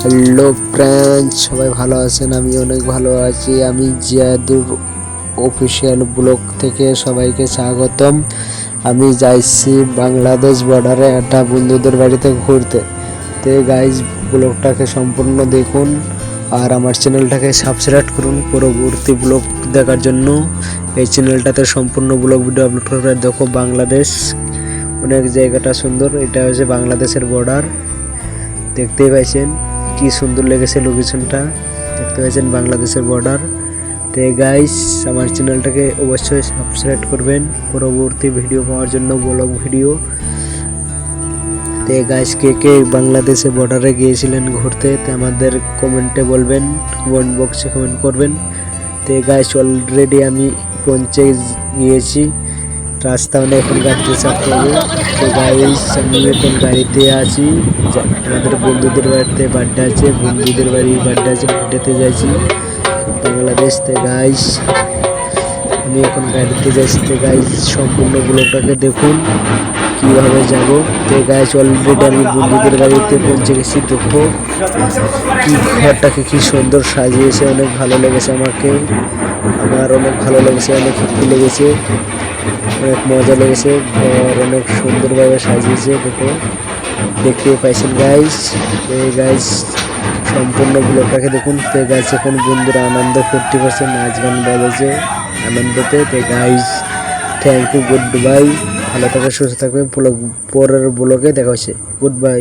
Hello friends, সবাই ভালো আছেন? আমি অনেক ভালো আছি। আমি জিয়াদুর অফিসিয়াল ব্লগ থেকে সবাইকে স্বাগতম। আমি যাইছি বাংলাদেশ বর্ডারে একটা বন্ধুদের বাড়িতে ঘুরতে। তো গাইজ, ব্লগটাকে সম্পূর্ণ দেখুন আর আমার চ্যানেলটাকে সাবস্ক্রাইব করুন পরবর্তী ব্লগ দেখার জন্য। এই চ্যানেলটাতে সম্পূর্ণ ব্লগ ভিডিও আপলোড করে দেখো। বাংলাদেশ অনেক জায়গাটা সুন্দর। এটা হচ্ছে বাংলাদেশের বর্ডার, দেখতেই পাইছেন কি সুন্দর লেগেছে লোকেশনটা। দেখতে পাচ্ছেন বাংলাদেশের বর্ডার। তো গাইস, আমার চ্যানেলটাকে অবশ্যই সাবস্ক্রাইব করবেন পরবর্তী ভিডিও পাওয়ার জন্য, ব্লগ ভিডিও। তো গাইস, কে কে বাংলাদেশে বর্ডারে গিয়েছিলেন ঘুরতে তো আমাদের কমেন্টে বলবেন, কমেন্ট বক্সে কমেন্ট করবেন। তো গাইস, অলরেডি আমি পৌঁছে গিয়েছি। রাস্তা এখন গাড়িতে চাপতে হবে। তো গাইস, আমি এখন গাড়িতে আছি। আমাদের বন্ধুদের বাড়িতে বার্থডে আছে, বন্ধুদের বাড়ির বার্থডে আছে, বার্থডেতে যাইছি বাংলাদেশ। তো গাইস, আমি এখন গাড়িতে যাচ্ছি। তো গাইস, সম্পূর্ণ ব্লগটাকে দেখুন কিভাবে যাব। তো গাইস, অলরেডি আমি বন্ধুদের বাড়িতে পৌঁছে গেছি। দেখো কি ঘরটাকে কি সুন্দর সাজিয়েছে, অনেক ভালো লেগেছে আমাকে। আমার অনেক ভালো লেগেছে, অনেক হ্যাপি লেগেছে, অনেক মজা লেগেছে। ঘর অনেক সুন্দরভাবে সাজিয়েছে, দেখো দেখতে পাইছেন গাইস। গাইস, সম্পূর্ণ ব্লগটাকে দেখুন। তো গাইস, এখন বন্ধুরা আনন্দ করতে পারছে, নাচ গান বাজেছে আনন্দতে। তো guys, thank you, goodbye. ভালো থাকবে, সুস্থ থাকবে। পরের ব্লগে দেখা হচ্ছে। Good bye.